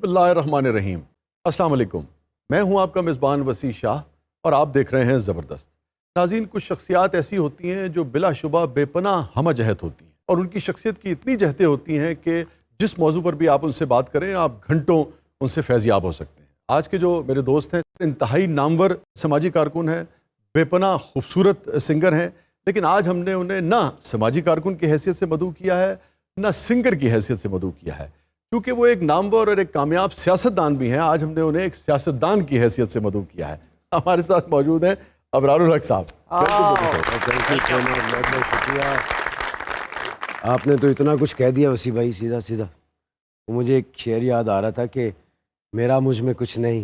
बिस्मिल्लाहिर्रहमानिर्रहीम। अस्सलाम वालेकुम। मैं हूं आपका मेज़बान वसी शाह और आप देख रहे हैं ज़बरदस्त। नाज़रीन, कुछ शख्सियात ऐसी होती हैं जो बिलाशुबा बेपनाह हमजहत होती हैं और उनकी शख्सियत की इतनी जहतें होती हैं कि जिस मौजू पर भी आप उनसे बात करें आप घंटों उनसे फैज़याब हो सकते हैं। आज के जो मेरे दोस्त हैं इंतहाई नामवर समाजी कारकुन हैं, बेपनाह खूबसूरत सिंगर हैं, लेकिन आज हमने उन्हें ना समाजी कारकुन की हैसियत से मदऊ किया है ना सिंगर की हैसियत से मदऊ किया है, क्योंकि वो एक नामवर और एक कामयाब सियासतदान भी हैं। आज हमने उन्हें एक सियासतदान की हैसियत से मदऊ किया है। हमारे साथ मौजूद हैं अबरारुल हक साहब। शुक्रिया, आपने तो इतना कुछ कह दिया वसी भाई, सीधा सीधा। तो मुझे एक शेर याद आ रहा था कि मेरा मुझ में कुछ नहीं,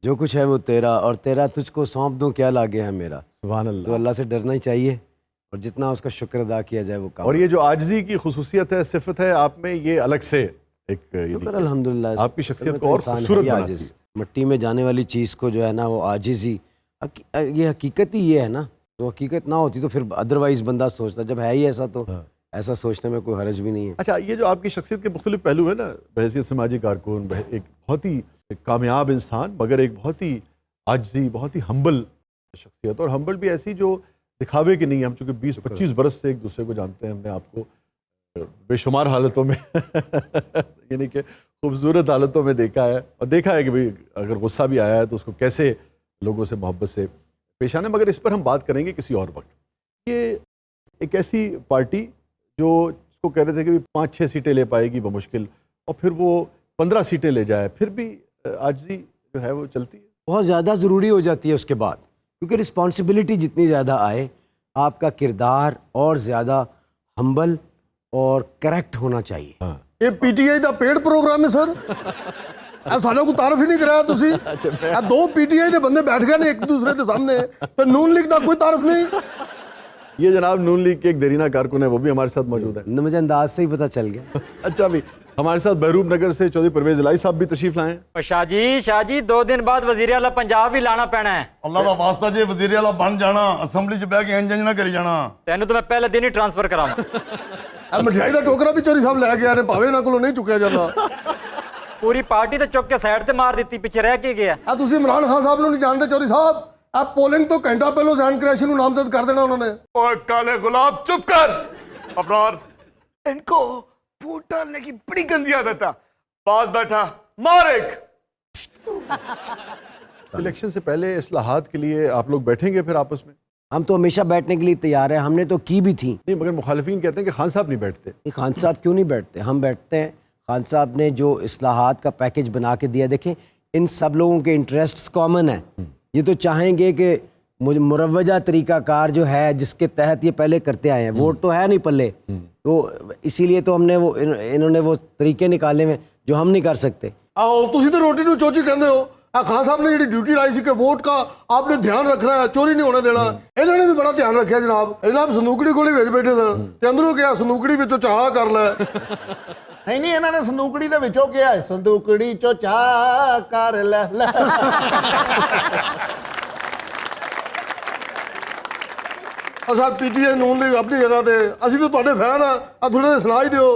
जो कुछ है वो तेरा, और तेरा तुझको सौंप दूं क्या लागे है मेरा। सुभान अल्लाह। तो अल्लाह से डरना ही चाहिए और जितना उसका शुक्र अदा किया जाए वो काम। और ये जो आजिज़ी की खुसूसियत है, सिफत है आप में, ये अलग से एक शुक्र अल्हम्दुलिल्लाह, आपकी शख्सियत को और खूबसूरत बनाती है। मिट्टी में जाने वाली चीज़ को जो है ना वो आजिज़ ही, ये हकीकत ही ये है ना। तो हकीकत ना होती तो फिर अदरवाइज़ बंदा सोचता, जब है ही ऐसा तो ऐसा सोचने में कोई हर्ज भी नहीं है। अच्छा, ये जो आपकी शख्सियत के मुख्तलिफ पहलू है ना, बहैसियत समाजी कारकुन, एक बहुत ही कामयाब इंसान मगर एक बहुत ही आजिज़ी, बहुत ही हम्बल शख्सियत, और हम्बल भी ऐसी जो दिखावे की नहीं है। हम चूँकि 20-25 बरस से एक दूसरे को जानते हैं, हमने आपको बेशुमार हालतों में यानी कि खूबसूरत हालतों में देखा है, और देखा है कि भाई अगर गुस्सा भी आया है तो उसको कैसे लोगों से मोहब्बत से पेश आना। मगर इस पर हम बात करेंगे किसी और वक्त। ये एक ऐसी पार्टी जो इसको कह रहे थे कि 5-6 सीटें ले पाएगी बमुश्किल, और फिर वो 15 सीटें ले जाए, फिर भी आजिज़ी जो है वो चलती है। बहुत ज़्यादा ज़रूरी हो जाती है उसके बाद, क्योंकि रिस्पॉन्सिबिलिटी जितनी ज़्यादा आए, आपका किरदार और ज़्यादा हम्बल और करेक्ट होना चाहिए। ये पीटीआई का पेड प्रोग्राम है सर। सानू को तारफ ही नहीं कराया तुसी। दो पीटीआई के बंदे बैठ गए ने एक दूसरे के सामने, तो नून लीग का कोई तारफ नहीं। ये जनाब नून लीग के एक देरीना कारकुन है, वो भी हमारे साथ मौजूद है। मुझे अंदाज से ही पता चल गया। अच्छा भाई, हमारे साथ बहरूप नगर से चौधरी परवेज इलाही साहब भी तशरीफ लाए हैं। शाह जी 2 दिन बाद वजीर आला पंजाब भी लाना पैना है। अल्लाह का वास्ता जे वजीर आला बन जाना, असम्बली च बह के इंज ना करी जाना। तेन तो मैं पहले दिन ही ट्रांसफर करावा। मिठाई का टोकरा भी चोरी साहब लैके आने, भावे ना को नहीं चुकया जाता। पूरी पार्टी तो चुक के साइड ते मार दी, पीछे रह के गया। तुसी इमरान खान साहब नहीं जानते चोरी साहब, आप पोलिंग तो घंटा पहले जैन क्रैशी को नामजद कर देना उन्होंने। ओए काले गुलाब चुप कर। अबरार, इनको वोट डालने की बड़ी गंदी आदत है। पास बैठा मार एक। इलेक्शन से पहले इस्लाहात के लिए आप लोग बैठेंगे फिर आपस में? हम तो हमेशा बैठने के लिए तैयार हैं, हमने तो की भी थी। नहीं, मगर मुखालिफिन कहते हैं कि खान साहब नहीं बैठते। खान साहब क्यों नहीं बैठते? हम बैठते हैं। खान साहब ने जो इस्लाहात का पैकेज बना के दिया, देखें इन सब लोगों के इंटरेस्ट्स कॉमन है। ये तो चाहेंगे कि मुझे मुरवजा तरीक़ाकार जो है जिसके तहत ये पहले करते आए हैं, वोट तो है नहीं पल्ले, तो इसीलिए तो हमने वो इन्होंने वो तरीके निकाले में जो हम नहीं कर सकते। आओ तुसी तो रोटी नू चोची कहते हो। खान साहब ने जी ड्यूटी लाई सी कि वोट का आपने ध्यान रखना है, चोरी नहीं होने देना। इन्होंने भी बड़ा ध्यान रखा जनाब संदूकड़ी को भेज बैठे सर, अंदरों क्या संदूकड़ी विचों चाह कर लै। नहीं इन्होंने संदूकड़ी दे विचों क्या है, संदूकड़ी चो चाह कर लै। सर पीटीआई नून लीग अपनी जगह ते, असी तो तुहाडे फैन आ, थोड़े जिहा सुना ही दिओ।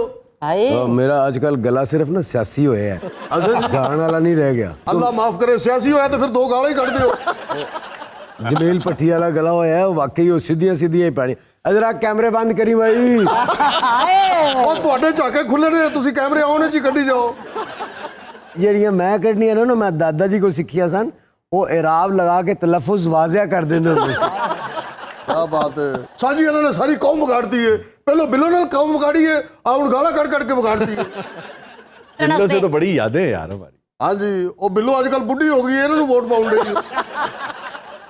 मेरा आजकल गला सिर्फ ना सियासी होया है, गाने वाला नहीं रह गया। अल्लाह माफ करे, सियासी होया तो फिर 2 गालां ही कट दिओ। जमील पट्टी वाला गला होया है, वाकई वो सीधियां सीधियां ही पानी। जरा कैमरे बंद करी भाई। और तुहाडे झाके खुले ने, तुसी कैमरे आने च कड्डी जाओ। ਜਿਹੜੀਆਂ मैं कढ़नियां ना मैं दादा जी को सीखिया सन, वो इराब लगा के तलफ़ुज़ वाज़िया कर देंदे हुंदे सी। क्या बात है साजी, इन्होंने सारी कौम बिगाड़ दी है। पहले बिलो नाल कौम बिगाड़ी है, अब हुण गालां कट कट के बिगाड़ दी है। बिल्लो से तो बड़ी यादें हैं यार हमारी। हाँ जी, वो बिलो आजकल बुढ़ी हो गई है, इन्होंने वोट पाउण दे।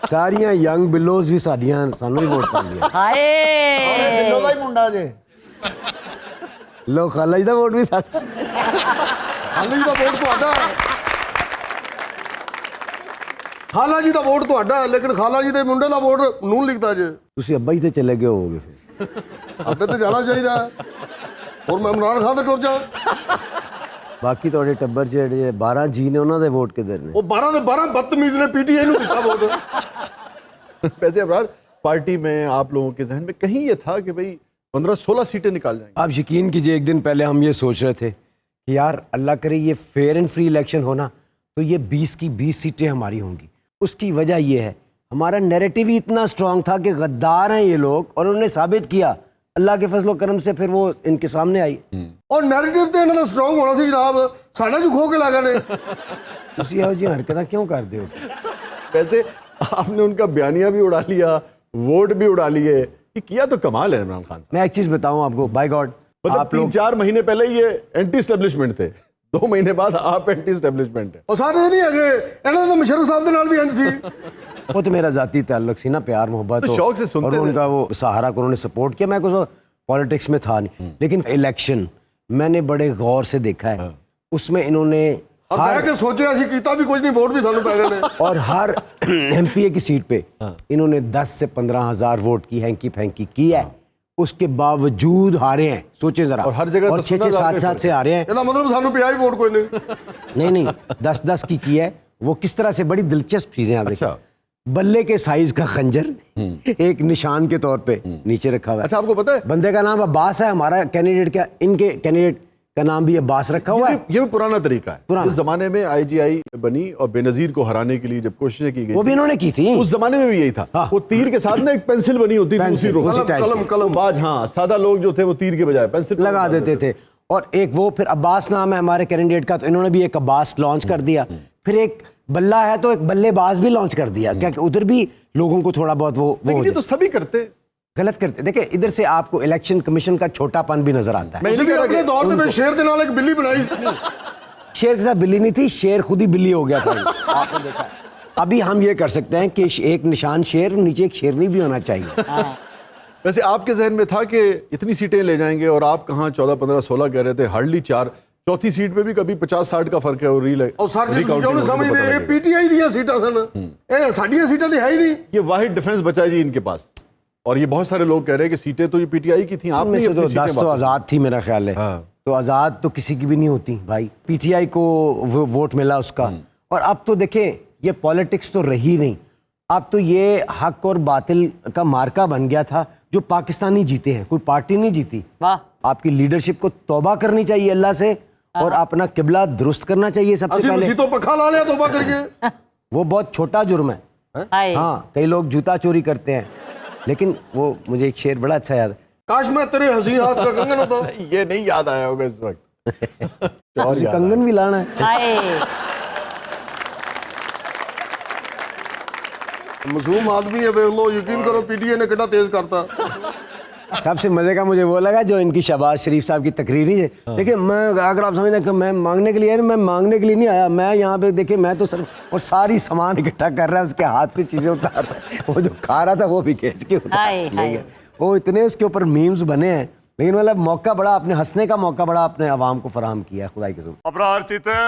सारियां यंग बिलोज भी साडियां सानू ही वोट पाउंदियां। बिल्लो का ही मुंडा जे। लो खाला जी दा वोट भी साडा। खाला जी दा वोट तुहाडा है, खाला जी दा वोट तुहाडा है, लेकिन खाला जी दे मुंडे दा वोट नून लिखता जे। तुसी अब्बा ही ते चले गए होगे फिर। अब्बे तो जाना चाहिए और मैं इमरान खान ते टुर जा। बाकी ਤੁਹਾਡੇ ਟੱਬਰ ਜਿਹੜੇ 12 ਜੀ ਨੇ ਉਹਨਾਂ ਦੇ ਵੋਟ ਕਿਧਰ ਨੇ? ਉਹ 12 ਦੇ 12 बदतमीज ने पीटीआई ਨੂੰ ਦਿੱਤਾ वोट। वैसे अबरार, पार्टी में आप लोगों के जहन में कहीं ये था कि भाई 15-16 सीटें निकाल जाएंगे? आप यकीन कीजिए, एक दिन पहले हम ये सोच रहे थे कि यार अल्लाह करे ये फेयर एंड फ्री इलेक्शन होना तो ये 20 की 20 सीटें हमारी होंगी। उसकी वजह ये है हमारा नैरेटिव ही इतना स्ट्रांग था कि गद्दार हैं ये लोग, और उन्होंने साबित किया अल्लाह के फजलो करम से, फिर वो इनके सामने आई। और नैरेटिव तो इन्होंने स्ट्रांग होना सी जनाब, साढ़ा जो खो के ला गए ने। ਤੁਸੀਂ ਇਹੋ ਜਿਹੀ हरकत क्यों करते हो? वैसे आपने उनका बयानिया भी उड़ा लिया, वोट भी उड़ा लिए, ये किया तो कमाल है इमरान खान साहब। मैं एक चीज़ बताऊं आपको, बाय गॉड, मतलब आप लोग 3-4 महीने पहले ये एंटी एस्टेब्लिशमेंट थे, 2 महीने बाद आप एंटी एस्टेब्लिशमेंट है। और सारे नहीं है इन्होंने तो मुशर्रफ साहब के नाल भी इंज सी। वो तो मेरा जाती ताल्लुक सी ना, प्यार मोहब्बत तो हो, शौक से सुनते और थे। उनका वो सहारा को उन्होंने सपोर्ट किया। मैं कुछ पॉलिटिक्स में था नहीं, लेकिन इलेक्शन मैंने बड़े गौर से देखा है। उसमें इन्होंने और मैं के सोचे असि कीता भी कुछ नहीं, वोट भी सानू पै गए ने। और हर एमपीए की सीट पे इन्होंने 10 से 15 हज़ार वोट की हैंकी फैंकी की है, उसके बावजूद हारे हैं। सोचे जरा, और हर जगह और 6-6 7-7 से हारे हैं। ਇਹਦਾ मतलब सानू पिया ही वोट कोई नहीं। नहीं 10-10 की है। वो किस तरह से, बड़ी दिलचस्प चीजें आप देखो। अच्छा। बल्ले के साइज का खंजर एक निशान के तौर पे नीचे रखा हुआ है। अच्छा, आपको पता है बंदे का नाम अब्बास है, हमारा कैंडिडेट का, इनके कैंडिडेट का नाम भी अब्बास रखा हुआ है। ये भी पुराना तरीका है। पुराना। इस जमाने में आईजीआई बनी और बेनजीर को हराने के लिए जब कोशिशें की गई वो भी थी, इन्होंने की थी। उस जमाने में भी यही था। हाँ। वो तीर के साथ ना एक पेंसिल बनी होती थी, उसी पेंसिल, रुख उसी से। टाइप की। कलम बाज, हाँ, सादा लोग जो थे वो तीर के बजाय पेंसिल लगा देते थे। और एक वो फिर अब्बास नाम है हमारे कैंडिडेट का, तो इन्होंने भी एक अब्बास लॉन्च कर दिया। फिर एक बल्ला है तो एक बल्लेबाज भी लॉन्च कर दिया, क्या उधर भी लोगों को थोड़ा बहुत वो हो लेकिन ये जाए। तो सभी करते हैं। गलत करते। देखिए इधर से आपको इलेक्शन कमीशन का छोटापन भी नजर आता है। मैं उसी नहीं भी कह रहा अपने कि दौर में शेर के नाल एक बिल्ली बनाई। शेर के साथ बिल्ली नहीं थी, शेर खुद ही बिल्ली हो गया था। आपने देखा। अभी हम ये कर सकते हैं कि एक निशान शेर, नीचे एक शेरनी भी होना चाहिए। वैसे आपके जहन में था कि इतनी सीटें ले जाएंगे, और आप कहाँ 14, 15, 16 कह रहे थे, हार्डली 4। चौथी सीट पे भी कभी 50-60 का फर्क है। और और सर जी क्यों नहीं समझते, ये पीटीआई दी सीटां सन, ए साडीਆਂ सीटां ते है ही नहीं। ये वाहिद डिफेंस बचा है जी इनके पास। और ये बहुत सारे लोग कह रहे हैं कि सीटें तो ये पीटीआई की थी, में आपने से अपनी तो सीटें 10 तो वापस- आज़ाद थी मेरा ख्याल है। हाँ। तो आज़ाद तो किसी की भी नहीं होती भाई, पीटीआई को वोट मिला उसका। और अब तो देखें ये पॉलिटिक्स तो रही नहीं, अब तो ये हक और बातिल का मार्का बन गया था। जो पाकिस्तानी जीते हैं, कोई पार्टी नहीं जीती। वाह। आपकी लीडरशिप को तौबा करनी चाहिए अल्लाह से, और अपना किबला दुरुस्त करना चाहिए सबसे असि पहले। उसी तो पखा ला लिया तौबा करके। वो बहुत छोटा जुर्म है। हाय। हाँ, कई लोग जूता चोरी करते हैं, लेकिन वो मुझे एक शेर बड़ा अच्छा याद है। काश मैं तेरे हंसी हाथ का कंगन होता। ये नहीं याद आया होगा इस वक्त। और याद कंगन भी लाना है। हाय। मासूम आदमी है, देख लो, यकीन करो पीटीआई ने कितना तेज करता। सबसे मजे का मुझे वो लगा जो इनकी शहबाज शरीफ साहब की तकरीर ही है। देखिए मैं, अगर आप समझते हैं कि मैं मांगने के लिए, मैं मांगने के लिए नहीं आया, मैं यहाँ पे देखिए मैं तो सिर्फ, और सारी सामान इकट्ठा कर रहा है, उसके हाथ से चीजें उतार रहा है। वो जो खा रहा था वो भी खींच के उतार हाय, ले हाय। गया। वो इतने उसके ऊपर मीम्स बने हैं, लेकिन मतलब मौका बड़ा, अपने हंसने का मौका बड़ा अपने अवाम को फराहम किया है, खुदा की कसम। अबरार चीते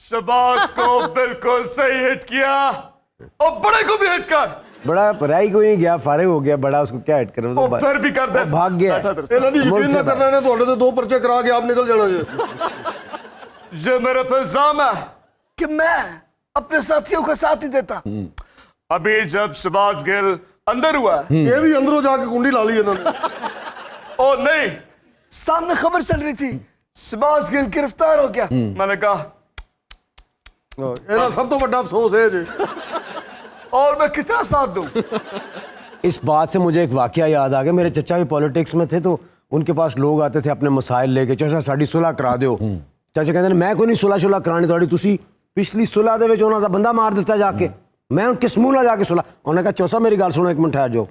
शबाज को बिल्कुल सही हिट किया, और बड़े को भी हिट कर। बड़ा राई कोई नहीं गया, फारिग हो गया, बड़ा उसको क्या हिट करे, ओ फिर भी कर दे, वो भाग गया। बैठा दरअसल। ਇਹਨਾਂ ਦੀ मुल्क यकीन से ना बाहर। करना, ने ਤੁਹਾਡੇ ਤੇ 2 पर्चे करा के आप निकल जाना जी। ये मेरे पे इल्जाम है कि मैं अपने साथियों का साथ ही देता। अभी जब शबाज गिल अंदर हुआ है, ये भी अंदरों जाके कुंडी ला ली इन्होंने। ओ नहीं, सामने खबर चल रही थी शबाज गिल गिरफ्तार हो गया। मैंने कहा ਇਹਦਾ ਸਭ ਤੋਂ ਵੱਡਾ ਅਫਸੋਸ ਹੈ ਜੀ। और मैं कितना साथ दूं। इस बात से मुझे एक वाकया याद आ गया। मेरे चचा भी पॉलिटिक्स में थे, तो उनके पास लोग आते थे अपने मसाइल लेके, चाचा साड़ी सुलह करा दिओ। चाचा कहते हैं मैं कोई नहीं सुलह शुलह करानी थोड़ी, तुसी पिछली सुलह दे विच उन्हां दा बंदा मार दिता जाके, मैं उन किस मूंह नाल जाके सुलह। उन्होंने कहा चौसा मेरी गल सुनो, एक मिनट ठहर जाओ,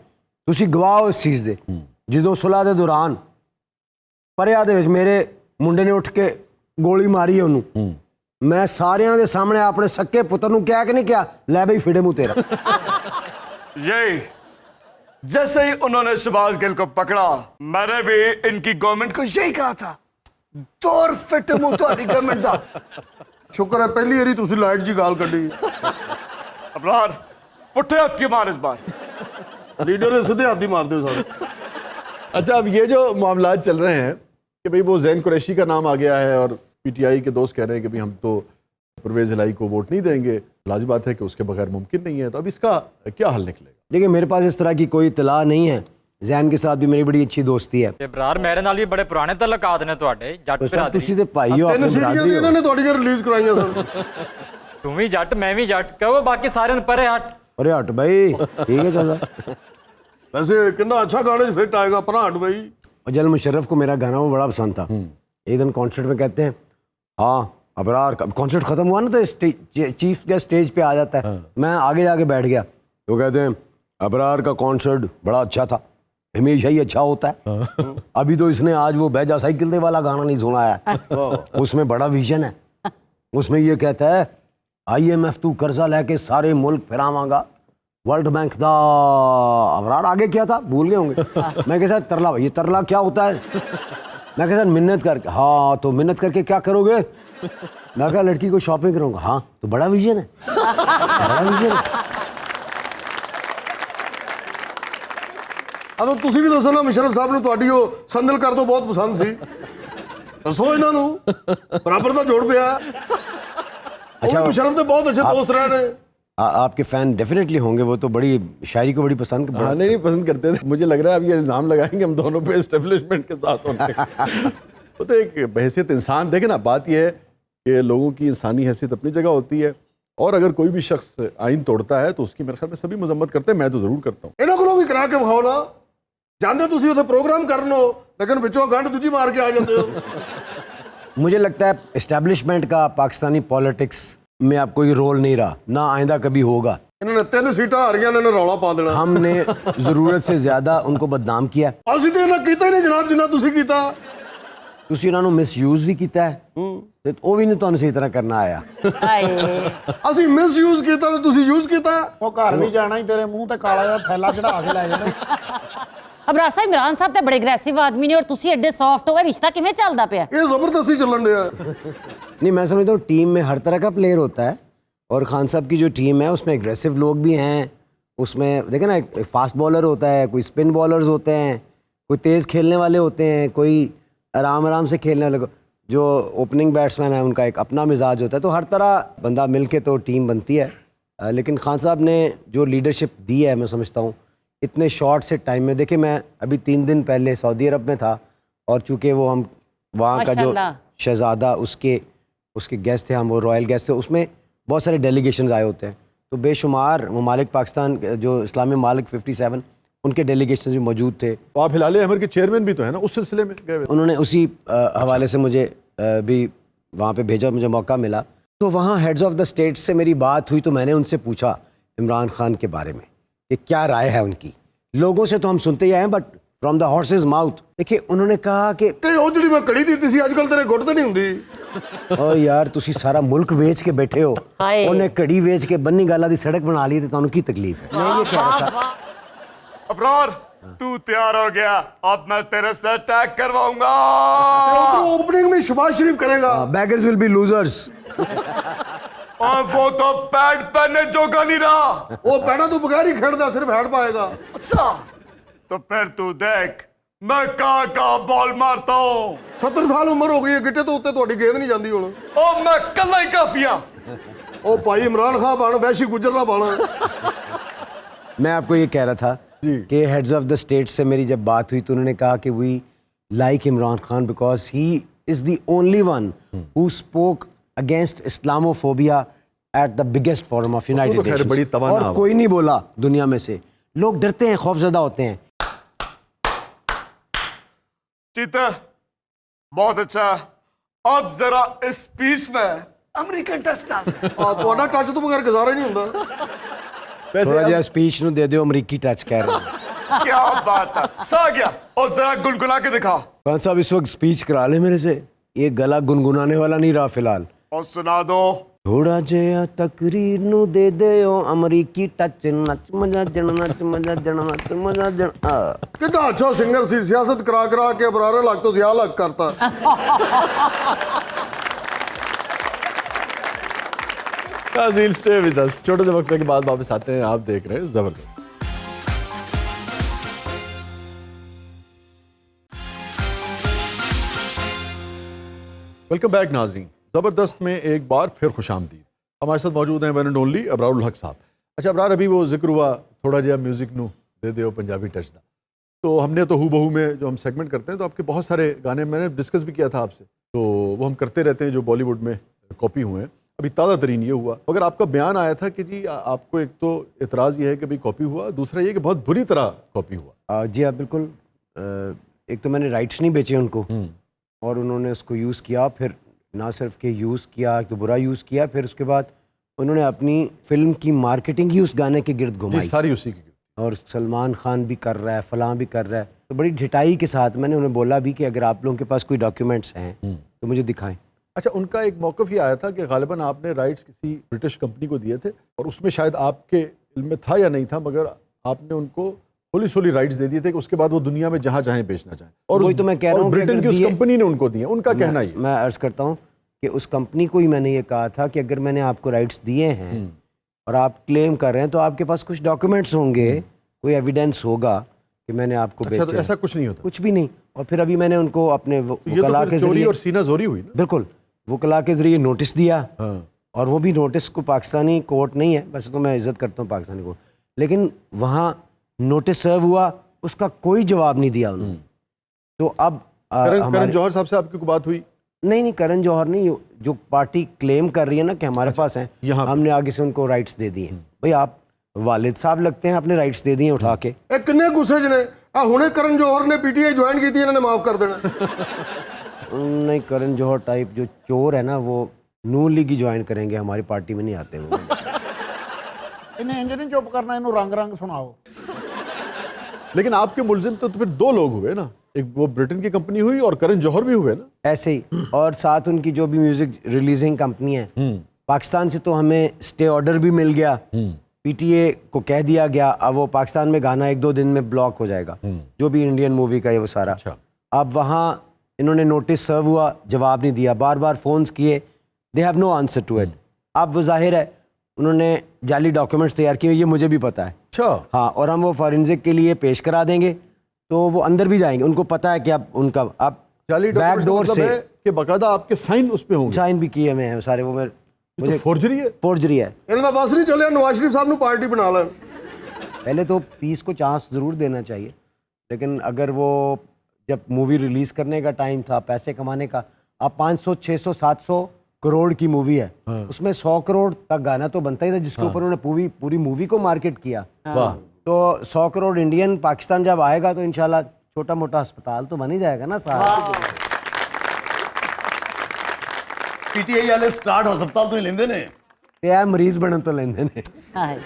तुसी गवाह हो इस चीज़ दे, ਜਦੋਂ सुलह दे दौरान परिया दे विच मेरे मुंडे ने उठ के गोली मारी है उन्होंने, मैं सारिਆਂ ਦੇ ਸਾਹਮਣੇ ਆਪਣੇ सक्के पुत्र ਨੂੰ ਕਿਹਾ कि नहीं किया, लै बई फिड़े मुँह तेरा। यही जैसे ही उन्होंने शबाज गिल को पकड़ा, मैंने भी इनकी गवर्नमेंट को यही कहा था, दौर फिट मुंह तो गवर्नमेंट दा। ਸ਼ੁਕਰ ਹੈ ਪਹਿਲੀ ਵਾਰੀ ਤੁਸੀਂ ਲਾਈਟ ਜੀ ਗਾਲ ਕੱਢੀ। अबरार पुट्ठे हाथ की मार इस बार। लीडर ने सीधे हाथ ही मार दो सारे। अच्छा, अब ये जो मामला चल रहे हैं कि भाई वो जैन कुरैशी का नाम आ गया है, और पीटीआई के दोस्त कह रहे हैं कि भाई हम तो परवेज इलाही को वोट नहीं देंगे, लाजिम बात है कि उसके बगैर मुमकिन नहीं है। तो अब इसका क्या हल निकलेगा? देखिए मेरे पास इस तरह की कोई इतला नहीं है, जैन के साथ भी मेरी बड़ी अच्छी दोस्ती है। ਤੇ ਬਰਾਰ ਮੇਰੇ ਨਾਲ ਵੀ ਬੜੇ ਪੁਰਾਣੇ ਤਲਕਾਤ ਨੇ ਤੁਹਾਡੇ ਜੱਟ तो सब ਬਰਾਦਰੀ तुसी ते भाई हो, ਤਿੰਨ अपनी ਸੀਡੀਆਂ बरादरी ਦੀ ਇਹਨਾਂ हो। ਨੇ ਤੁਹਾਡੀਆਂ ਰਿਲੀਜ਼ ਕਰਾਈਆਂ ਸਨ। ਤੂੰ ਵੀ ਜੱਟ ਮੈਂ ਵੀ ਜੱਟ ਕਹੋ ਬਾਕੀ ਸਾਰਿਆਂ ਨੂੰ ਪਰੇ ਹਟ अरे हट भाई, ठीक है चल। ਵੈਸੇ ਕਿੰਨਾ ਅੱਛਾ ਗਾਣੇ 'ਚ ਫਿੱਟ आएगा ਭਰਾ हट भाई। और जल मुशर्रफ को मेरा गाना वो बड़ा पसंद था। एक दिन कॉन्सर्ट में कहते हैं, हाँ अबरार का कॉन्सर्ट खत्म हुआ ना तो चीफ गेस्ट स्टेज पे आ जाता है। मैं आगे जाके बैठ गया तो कहते हैं अबरार का कॉन्सर्ट बड़ा अच्छा था, हमेशा ही अच्छा होता है। अभी तो इसने आज वो बैजा साइकिल दे वाला गाना नहीं सुना है, उसमें बड़ा विजन है। उसमें ये कहता है IMF तू कर्जा लेके सारे मुल्क फिरावांगा, वर्ल्ड बैंक दा अबरार आगे क्या था भूल गए होंगे। मैं कह सर तरला भाई, ये तरला क्या होता है? मैं कह सर मिन्नत करके। हाँ तो मिन्नत करके क्या करोगे? मैं कहा लड़की को शॉपिंग करूंगा। हाँ तो बड़ा विजन है, बड़ा विजन है। ਤਾਂ ਤੁਸੀਂ ਵੀ ਦੱਸੋ ਨਾ ਮੁਸ਼ਰਫ ਸਾਹਿਬ ਨੂੰ ਤੁਹਾਡੀ ਉਹ ਸੰਦਲ ਕਰ ਤੋਂ ਬਹੁਤ ਪਸੰਦ ਸੀ, ਦੱਸੋ ਇਹਨਾਂ ਨੂੰ ਬਰਾਬਰ ਦਾ ਜੋੜ ਪਿਆ। अच्छा, ਮੁਸ਼ਰਫ ਦੇ ਬਹੁਤ ਅੱਛੇ ਦੋਸਤ ਰਹੇ ਨੇ। आपके फैन डेफिनेटली होंगे, वो तो बड़ी शायरी को बड़ी पसंद। हाँ नहीं पसंद करते थे। मुझे लग रहा है अब ये इल्ज़ाम लगाएंगे हम दोनों पे एस्टेब्लिशमेंट के साथ होने का। वो तो एक बहैसियत इंसान, देखे ना, बात यह है कि लोगों की इंसानी हैसियत अपनी जगह होती है और अगर कोई भी शख्स आइन तोड़ता है तो उसकी मेरे ख्याल में सभी मजम्मत करते हैं, मैं तो ज़रूर करता हूँ। ਇਹਨਾਂ ਕੋਲੋਂ ਵੀ ਕਰਾ ਕੇ ਵਿਖਾਓ ਨਾ, ਜਾਂਦੇ ਤੁਸੀਂ ਉੱਥੇ ਪ੍ਰੋਗਰਾਮ ਕਰਨ ਹੋ ਲੇਕਿਨ ਵਿੱਚੋਂ ਗੰਢ ਦੂਜੀ ਮਾਰ ਕੇ ਆ ਜਾਂਦੇ ਹੋ। मुझे लगता है एस्टेब्लिशमेंट का पाकिस्तानी पॉलिटिक्स में अब कोई रोल नहीं रहा, ना आइंदा कभी होगा। ਇਹਨਾਂ ਨੇ 3 ਸੀਟਾਂ ਹਾਰੀਆਂ ਨੇ, ਇਹਨਾਂ ਰੌਲਾ ਪਾ ਦੇਣਾ। हमने ज़रूरत से ज़्यादा उनको बदनाम किया। ਅਸੀਂ ਤੇ ਇਹਨਾਂ ਕੀਤਾ ਹੀ ਨਹੀਂ ਜਨਾਬ ਜਿੰਨਾ ਤੁਸੀਂ ਕੀਤਾ। ਤੁਸੀਂ ਉਹਨਾਂ ਨੂੰ ਮਿਸਯੂਜ਼ ਵੀ ਕੀਤਾ ਹੈ ਤੇ ਉਹ ਵੀ ਨਹੀਂ ਤੁਹਾਨੂੰ ਸਹੀ ਤਰ੍ਹਾਂ ਕਰਨਾ ਆਇਆ। ਅਸੀਂ ਮਿਸਯੂਜ਼ ਕੀਤਾ ਤੇ ਤੁਸੀਂ ਯੂਜ਼ ਕੀਤਾ। ਉਹ ਘਰ ਵੀ ਜਾਣਾ ਹੀ ਤੇਰੇ ਮੂੰਹ ਤੇ ਕਾਲਾ ਜਿਹਾ ਥੈਲਾ ਚੜਾ ਕੇ ਲੈ ਜਾਣਾ। ਅਬਰਾਰ ਸਾਹਿਬ, ਇਮਰਾਨ ਸਾਹਿਬ ਤਾਂ ਬੜੇ ਅਗਰੈਸਿਵ ਆਦਮੀ ਨੇ ਔਰ ਤੁਸੀਂ ਐਡੇ ਸੌਫਟ ਹੋ, ਇਹ ਰਿਸ਼ਤਾ ਕਿਵੇਂ ਚੱਲਦਾ ਪਿਆ? ਇਹ ਜ਼ਬਰਦਸਤੀ ਚੱਲਣ ਡਿਆ। नहीं, मैं समझता हूँ टीम में हर तरह का प्लेयर होता है और खान साहब की जो टीम है उसमें एग्रेसिव लोग भी हैं। उसमें देखें ना, एक फास्ट बॉलर होता है, कोई स्पिन बॉलर्स होते हैं, कोई तेज़ खेलने वाले होते हैं, कोई आराम आराम से खेलने वाले। जो ओपनिंग बैट्समैन है उनका एक अपना मिजाज होता है। तो हर तरह बंदा मिल के तो टीम बनती है। लेकिन खान साहब ने जो लीडरशिप दी है, मैं समझता हूँ इतने शॉर्ट से टाइम में। देखिए मैं अभी 3 दिन पहले सऊदी अरब में था और चूँकि वो हम वहाँ का जो माशाल्लाह। शहज़ादा उसके गेस्ट थे, हम वो रॉयल गेस्ट थे, उसमें बहुत सारे डेलीगेशंस आए होते हैं। तो बेशुमार ममालिक, पाकिस्तान जो इस्लामी ममालिक 57 उनके डेलीगेशंस भी मौजूद थे। तो आप हिलाल अहमर के चेयरमैन भी तो है ना, उस सिलसिले में गए हुए थे? उन्होंने उसी हवाले से मुझे भी वहाँ पे भेजा, मुझे मौका मिला। तो वहाँ हेड्स ऑफ द स्टेट से मेरी बात हुई तो मैंने उनसे पूछा इमरान खान के बारे में कि क्या राय है उनकी। लोगों से तो हम सुनते ही आए हैं, but from the horses mouth. देखिए उन्होंने कहा कि ਤੇ ਉਹ ਜਿਹੜੀ ਮੈਂ ਕੜੀ ਦਿੱਤੀ ਸੀ ਅੱਜਕੱਲ ਤੇਰੇ ਗੁੱਟ ਤੇ ਨਹੀਂ ਹੁੰਦੀ। ओ यार तुसी सारा मुल्क वेच के बैठे हो, हाय। उन्हें कड़ी वेच के बन्नी गाला दी सड़क बना ली, तो तुहानू की तकलीफ है? मैं ये कह रहा था। अबरार तू तैयार हो गया, अब मैं तेरे से अटैक करवाऊंगा। ਤੇ ਉਧਰੋਂ ਓਪਨਿੰਗ ਵਿੱਚ ਸ਼ਬਾਜ਼ ਸ਼ਰੀਫ ਕਰੇਗਾ। Beggars will be losers। और वो तो पैड पहनने जोगा नहीं रहा। ਉਹ ਪੈਣਾ ਤੋਂ ਬਗੈਰ ਹੀ ਖੇਡਦਾ, ਸਿਰਫ ਹੈਡ ਪਾਏਗਾ। अच्छा तो फिर तू देख मैं कहाँ बॉल मारता हूँ। 70 ਸਾਲ ਉਮਰ ਹੋ ਗਈ ਹੈ, ਗਿੱਟੇ ਤੋਂ ਉੱਤੇ ਤੁਹਾਡੀ ਗੇਂਦ ਨਹੀਂ ਜਾਂਦੀ ਹੁਣ। और मैं कल्ला ही काफिया। ਉਹ ਭਾਈ इमरान खान बन, वैशी गुजर ना बन। मैं आपको ये कह रहा था कि हेड्स ऑफ द स्टेट से मेरी जब बात हुई तो उन्होंने कहा कि we like Imran Khan because he is the only one who spoke against Islamophobia at the biggest forum of United तो खैर बड़ी नेशंस। तवाना और कोई नहीं बोला दुनिया में से। लोग डरते हैं, खौफजदा होते हैं। चीते बहुत अच्छा। अब जरा इस स्पीच में अमेरिकन टच डाल दे। ਆ ਤੁਹਾਡਾ ਟੱਚ ਤੋਂ ਬਗੈਰ ਗੁਜ਼ਾਰਾ ਹੀ ਨਹੀਂ ਹੁੰਦਾ। वैसे थोड़ा अब- जरा स्पीच नु दे दो अमरीकी टच कह रहे हैं। क्या बात है, सा गया। और जरा गुनगुना के दिखा। खान साहब इस वक्त स्पीच करा ले मेरे से, ये गला गुनगुनाने वाला नहीं रहा फिलहाल। और सुना दो। थोड़ा जिहा तकरीर नु दे दे ओ अमरीकी टच, नच मजा जन, नच मजा जन, नच मजा जन। ਕਿੰਨਾ ਅੱਛਾ ਸਿੰਗਰ ਸੀ, ਸਿਆਸਤ ਕਰਾ ਕਰਾ ਕੇ ਅਬਰਾਰ ਲੱਗ ਤੋਂ ਜ਼ਿਆ ਲੱਗ ਕਰਤਾ। नाज़रीन स्टे विद अस, छोटे से वक्त के बाद वापस आते हैं। आप देख रहे हैं जबरदस्त। वेलकम बैक नाज़रीन। ज़बरदस्त में एक बार फिर खुशामदीद। हमारे साथ मौजूद हैं वन एंड ओनली अबरारुल हक साहब। अच्छा अबरार, अभी वो जिक्र हुआ थोड़ा जिहा म्यूजिक नू दे दो पंजाबी टच दा, तो हमने तो हूबहू में जो हम सेगमेंट करते हैं तो आपके बहुत सारे गाने मैंने डिस्कस भी किया था आपसे, तो वो हम करते रहते हैं जो बॉलीवुड में कॉपी हुए हैं। अभी ताज़ा तरीन ये हुआ, मगर आपका बयान आया था कि जी आपको एक तो एतराज़ ये है कि भाई कॉपी हुआ, दूसरा ये कि बहुत बुरी तरह कॉपी हुआ। जी हाँ बिल्कुल। एक तो मैंने राइट्स नहीं बेचे उनको और उन्होंने उसको यूज़ किया, फिर ना सिर्फ कि यूज़ किया तो बुरा यूज़ किया, फिर उसके बाद उन्होंने अपनी फिल्म की मार्केटिंग ही उस गाने के गिर्द जी घुमाई सारी उसी की। और सलमान खान भी कर रहा है, फलां भी कर रहा है। तो बड़ी ढिठाई के साथ मैंने उन्हें बोला भी कि अगर आप लोगों के पास कोई डॉक्यूमेंट्स हैं तो मुझे दिखाएं। अच्छा, उनका एक मौक़िफ़ ये आया था कि गालिबन आपने राइट्स किसी ब्रिटिश कंपनी को दिए थे और उसमें शायद आपके इल्म में था या नहीं था, मगर आपने उनको होली सोली राइट्स दे दिए थे कि उसके बाद वो दुनिया में जहाँ चाहें बेचना चाहें। और वही तो मैं कह रहा हूँ कि ब्रिटेन अगर की उस दिए- कंपनी ने उनको दिए, उनका कहना ये। मैं अर्ज़ करता हूँ कि उस कंपनी को ही मैंने ये कहा था कि अगर मैंने आपको राइट्स दिए हैं और आप क्लेम कर रहे हैं तो आपके पास कुछ डॉक्यूमेंट्स होंगे, कोई एविडेंस होगा कि मैंने आपको अच्छा, तो बेचा ऐसा कुछ नहीं होता। कुछ भी नहीं। और फिर अभी मैंने उनको अपने ये तो वकला फिर के चोरी जरिए और सीना जोरी हुई ना। बिल्कुल वकला के ज़रिए नोटिस दिया हाँ। और वो भी नोटिस को पाकिस्तानी कोर्ट नहीं है, वैसे तो मैं इज़्ज़त करता हूँ पाकिस्तानी कोर्ट, लेकिन वहाँ नोटिस सर्व हुआ, उसका कोई जवाब नहीं दिया उन्होंने। तो अब करण जौहर साहब से आपकी कोई बात हुई? नहीं करण जौहर नहीं, जो पार्टी क्लेम कर रही है ना कि हमारे पास हैं, यहाँ पे। हमने आगे से उनको राइट्स दे दिए। भाई आप वालिद साहब लगते हैं, अपने राइट्स दे दिए उठा के। ਇਹ ਕਿੰਨੇ ਗੁੱਸੇ 'ਚ ਨੇ ਆ ਹੁਣੇ ਕਰਨ ਜੋਹਰ ਨੇ ਪੀਟੀਆਈ ਜੁਆਇਨ ਕੀਤੀ, ਇਹਨਾਂ ਨੇ ਮਾਫ ਕਰ ਦੇਣਾ। नहीं करण जौहर टाइप जो चोर है ना वो नून लीग ही ज्वाइन करेंगे, हमारी पार्टी में नहीं आते वो। ਇਹਨੇ ਇੰਜ ਨਹੀਂ ਚੁੱਪ करना, ਇਹਨੂੰ रंग रंग सुनाओ। लेकिन आपके मुलजिम तो फिर दो लोग हुए ना, एक वो ब्रिटेन की कंपनी हुई और करण जौहर भी हुए ना। ऐसे ही, और साथ उनकी जो भी म्यूजिक रिलीजिंग कंपनी है पाकिस्तान से, तो हमें स्टे ऑर्डर भी मिल गया। पीटीए को कह दिया गया अब वो पाकिस्तान में गाना 1-2 दिन में ब्लॉक हो जाएगा, जो भी इंडियन मूवी का है वो सारा। अच्छा। अब वहाँ इन्होंने नोटिस सर्व हुआ, जवाब नहीं दिया, बार बार फ़ोन्स किए, they have no answer to it. अब वो जाहिर है उन्होंने जाली डॉक्यूमेंट्स तैयार किए, ये मुझे भी पता है। अच्छा। हाँ, और हम वो फॉरेंसिक के लिए पेश करा देंगे, तो वो अंदर भी जाएंगे, उनको पता है कि अब उनका अब जाली बैक डॉक्यूमेंट डोर मतलब से है कि बाकायदा आपके साइन उस पे होंगे। साइन भी किए हुए हैं सारे, वो मेरे मुझे फोर्जरी है। फोर्जरी है। ਇਹਨਾਂ ਦਾ ਬਸ ਨਹੀਂ ਚੱਲਿਆ, ਨਵਾਜ਼ ਸ਼ਰੀਫ ਸਾਹਿਬ ਨੂੰ ਪਾਰਟੀ ਬਣਾ ਲੈਣ। पहले तो पीस को चांस ज़रूर देना चाहिए, लेकिन अगर वो जब मूवी रिलीज़ करने का टाइम था, पैसे कमाने का, अब 500 600 700 करोड़ की मूवी है, उसमें 100 करोड़ तक गाना तो बनता ही था, जिसके ऊपर उन्होंने पूरी मूवी को मार्केट किया। वाह। तो 100 करोड़ इंडियन पाकिस्तान जब आएगा तो इंशाल्लाह छोटा मोटा अस्पताल तो बन ही जाएगा ना सारा। पीटीआई वाले स्टार्ट हस्पताल तो ही लेंदे ने। ते है मरीज बनन तो लेंदे ने। हाय